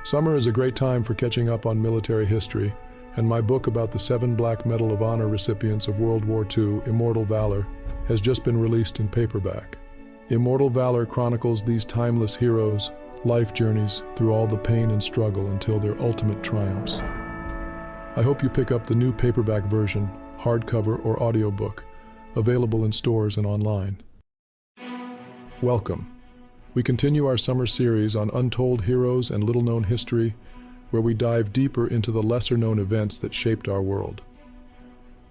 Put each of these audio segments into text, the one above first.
Summer is a great time for catching up on military history, and my book about the 7 Black Medal of Honor recipients of World War II, Immortal Valor, has just been released in paperback. Immortal Valor chronicles these timeless heroes' life journeys through all the pain and struggle until their ultimate triumphs. I hope you pick up the new paperback version, hardcover or audiobook, available in stores and online. Welcome. We continue our summer series on untold heroes and little-known history, where we dive deeper into the lesser-known events that shaped our world.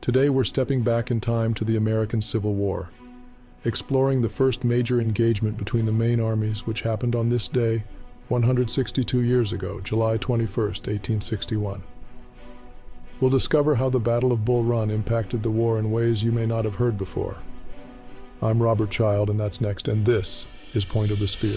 Today we're stepping back in time to the American Civil War, exploring the first major engagement between the main armies, which happened on this day 162 years ago, July 21st, 1861. We'll discover how the Battle of Bull Run impacted the war in ways you may not have heard before. I'm Robert Child, and that's next, and this is Point of the Spear.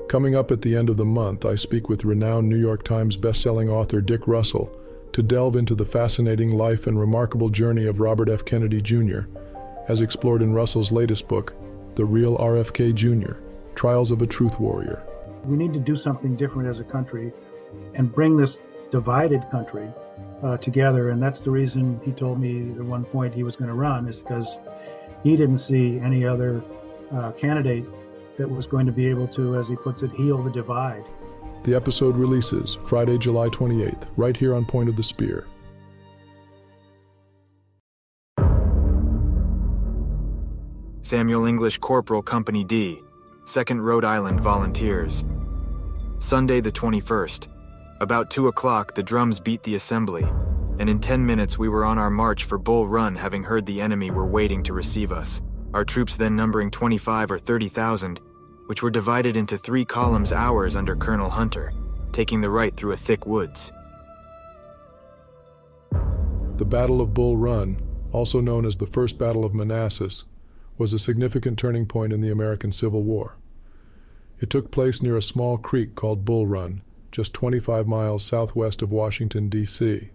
Coming up at the end of the month, I speak with renowned New York Times bestselling author Dick Russell to delve into the fascinating life and remarkable journey of Robert F. Kennedy Jr., as explored in Russell's latest book, The Real RFK Jr., Trials of a Truth Warrior. We need to do something different as a country and bring this divided country together, and that's the reason he told me at one point he was going to run, is because he didn't see any other candidate that was going to be able to, as he puts it, heal the divide. The episode releases Friday, July 28th, right here on Point of the Spear. Samuel English Corporal, Company D, 2nd Rhode Island Volunteers. Sunday the 21st. About 2 o'clock, the drums beat the assembly, and in 10 minutes we were on our march for Bull Run, having heard the enemy were waiting to receive us. Our troops then numbering 25 or 30,000, which were divided into 3 columns ours under Colonel Hunter, taking the right through a thick woods. The Battle of Bull Run, also known as the First Battle of Manassas, was a significant turning point in the American Civil War. It took place near a small creek called Bull Run, just 25 miles southwest of Washington, D.C.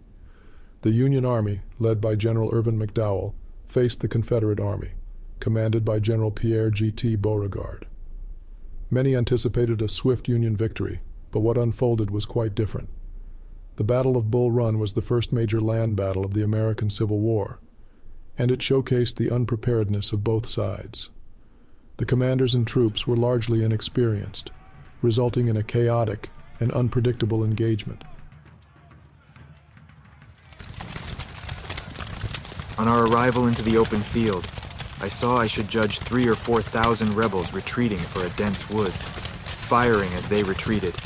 The Union Army, led by General Irvin McDowell, faced the Confederate Army, commanded by General Pierre G.T. Beauregard. Many anticipated a swift Union victory, but what unfolded was quite different. The Battle of Bull Run was the first major land battle of the American Civil War, and it showcased the unpreparedness of both sides. The commanders and troops were largely inexperienced, resulting in a chaotic and unpredictable engagement. On our arrival into the open field, I saw I should judge 3,000 or 4,000 rebels retreating for a dense woods, firing as they retreated,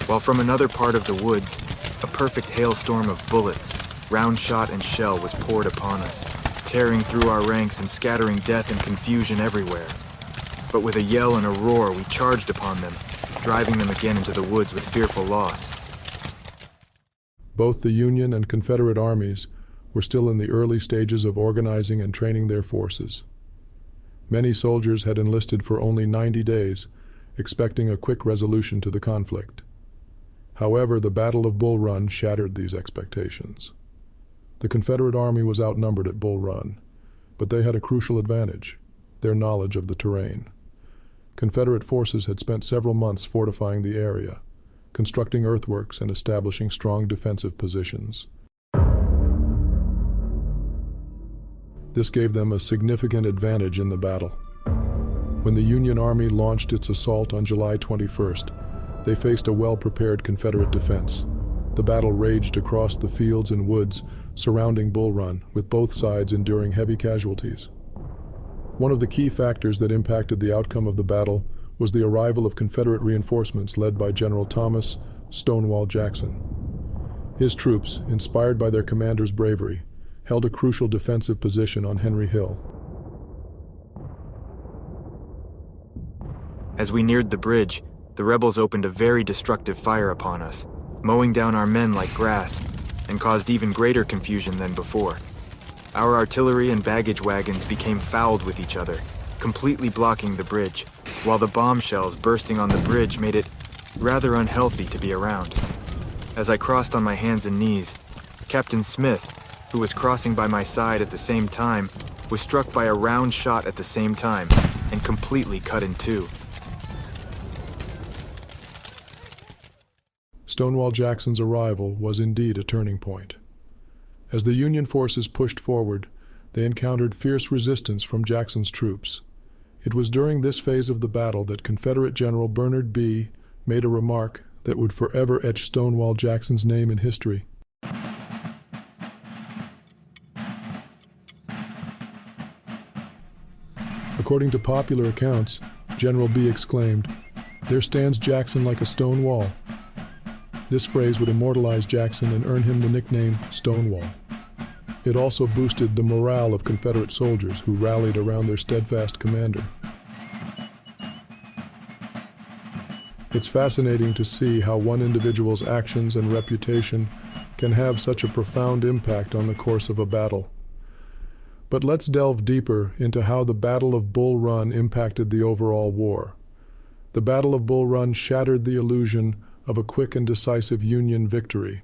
while from another part of the woods, a perfect hailstorm of bullets, round shot and shell was poured upon us, tearing through our ranks and scattering death and confusion everywhere. But with a yell and a roar, we charged upon them, driving them again into the woods with fearful loss. Both the Union and Confederate armies were still in the early stages of organizing and training their forces. Many soldiers had enlisted for only 90 days, expecting a quick resolution to the conflict. However, the Battle of Bull Run shattered these expectations. The Confederate Army was outnumbered at Bull Run, but they had a crucial advantage: their knowledge of the terrain. Confederate forces had spent several months fortifying the area, constructing earthworks and establishing strong defensive positions. This gave them a significant advantage in the battle. When the Union Army launched its assault on July 21st, they faced a well-prepared Confederate defense. The battle raged across the fields and woods surrounding Bull Run, with both sides enduring heavy casualties. One of the key factors that impacted the outcome of the battle was the arrival of Confederate reinforcements led by General Thomas "Stonewall" Jackson. His troops, inspired by their commander's bravery, held a crucial defensive position on Henry Hill. As we neared the bridge, the rebels opened a very destructive fire upon us, mowing down our men like grass, and caused even greater confusion than before. Our artillery and baggage wagons became fouled with each other, completely blocking the bridge, while the bombshells bursting on the bridge made it rather unhealthy to be around. As I crossed on my hands and knees, Captain Smith, who was crossing by my side at the same time, was struck by a round shot at the same time and completely cut in two. Stonewall Jackson's arrival was indeed a turning point. As the Union forces pushed forward, they encountered fierce resistance from Jackson's troops. It was during this phase of the battle that Confederate General Bernard B. made a remark that would forever etch Stonewall Jackson's name in history. According to popular accounts, General B. exclaimed, "There stands Jackson like a stone wall." This phrase would immortalize Jackson and earn him the nickname Stonewall. It also boosted the morale of Confederate soldiers who rallied around their steadfast commander. It's fascinating to see how one individual's actions and reputation can have such a profound impact on the course of a battle. But let's delve deeper into how the Battle of Bull Run impacted the overall war. The Battle of Bull Run shattered the illusion of a quick and decisive Union victory.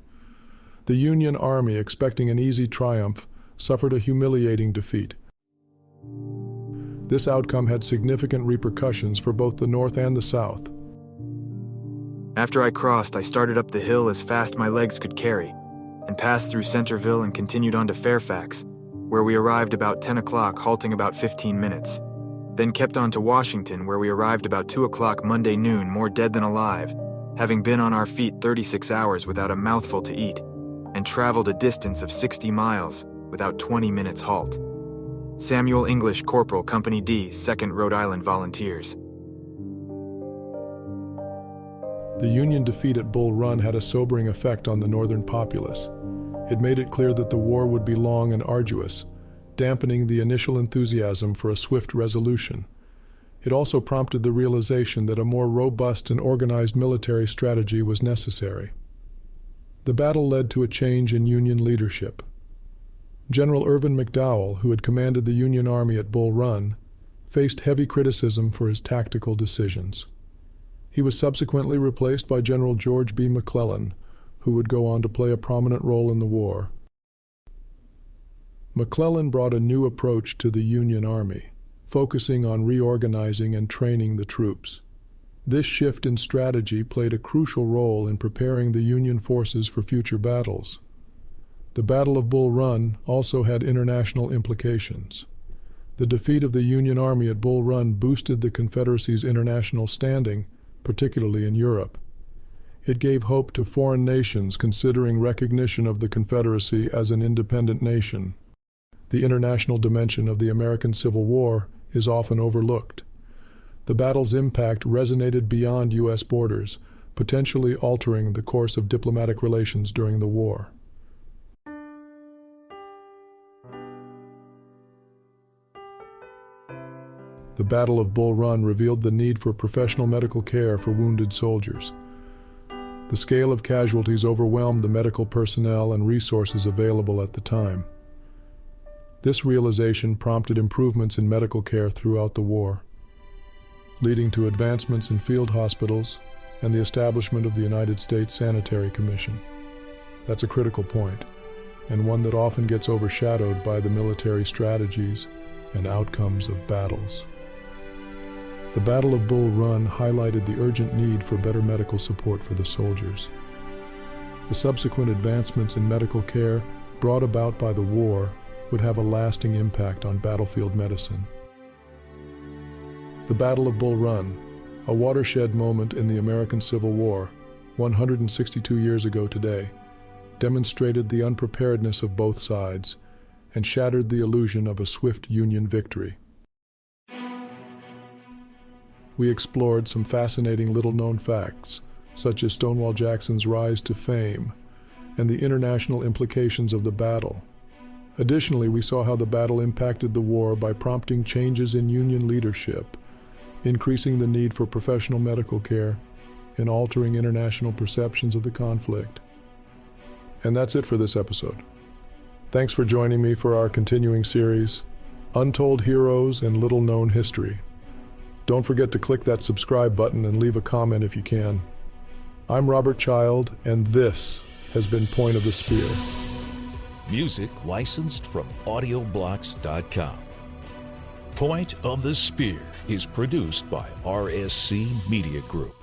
The Union Army, expecting an easy triumph, suffered a humiliating defeat. This outcome had significant repercussions for both the North and the South. After I crossed, I started up the hill as fast my legs could carry, and passed through Centerville and continued on to Fairfax, where we arrived about 10 o'clock, halting about 15 minutes. Then kept on to Washington, where we arrived about 2 o'clock Monday noon, more dead than alive, having been on our feet 36 hours without a mouthful to eat, and traveled a distance of 60 miles without 20 minutes halt. Samuel English, Corporal, Company D, 2nd Rhode Island Volunteers. The Union defeat at Bull Run had a sobering effect on the Northern populace. It made it clear that the war would be long and arduous, dampening the initial enthusiasm for a swift resolution. It also prompted the realization that a more robust and organized military strategy was necessary. The battle led to a change in Union leadership. General Irvin McDowell, who had commanded the Union Army at Bull Run, faced heavy criticism for his tactical decisions. He was subsequently replaced by General George B. McClellan, who would go on to play a prominent role in the war. McClellan brought a new approach to the Union Army, focusing on reorganizing and training the troops. This shift in strategy played a crucial role in preparing the Union forces for future battles. The Battle of Bull Run also had international implications. The defeat of the Union Army at Bull Run boosted the Confederacy's international standing, particularly in Europe. It gave hope to foreign nations considering recognition of the Confederacy as an independent nation. The international dimension of the American Civil War is often overlooked. The battle's impact resonated beyond U.S. borders, potentially altering the course of diplomatic relations during the war. The Battle of Bull Run revealed the need for professional medical care for wounded soldiers. The scale of casualties overwhelmed the medical personnel and resources available at the time. This realization prompted improvements in medical care throughout the war, leading to advancements in field hospitals and the establishment of the United States Sanitary Commission. That's a critical point, and one that often gets overshadowed by the military strategies and outcomes of battles. The Battle of Bull Run highlighted the urgent need for better medical support for the soldiers. The subsequent advancements in medical care brought about by the war would have a lasting impact on battlefield medicine. The Battle of Bull Run, a watershed moment in the American Civil War, 162 years ago today, demonstrated the unpreparedness of both sides and shattered the illusion of a swift Union victory. We explored some fascinating little-known facts, such as Stonewall Jackson's rise to fame and the international implications of the battle. Additionally, we saw how the battle impacted the war by prompting changes in Union leadership, increasing the need for professional medical care, and altering international perceptions of the conflict. And that's it for this episode. Thanks for joining me for our continuing series, Untold Heroes and Little-Known History. Don't forget to click that subscribe button and leave a comment if you can. I'm Robert Child, and this has been Point of the Spear. Music licensed from audioblocks.com. Point of the Spear is produced by RSC Media Group.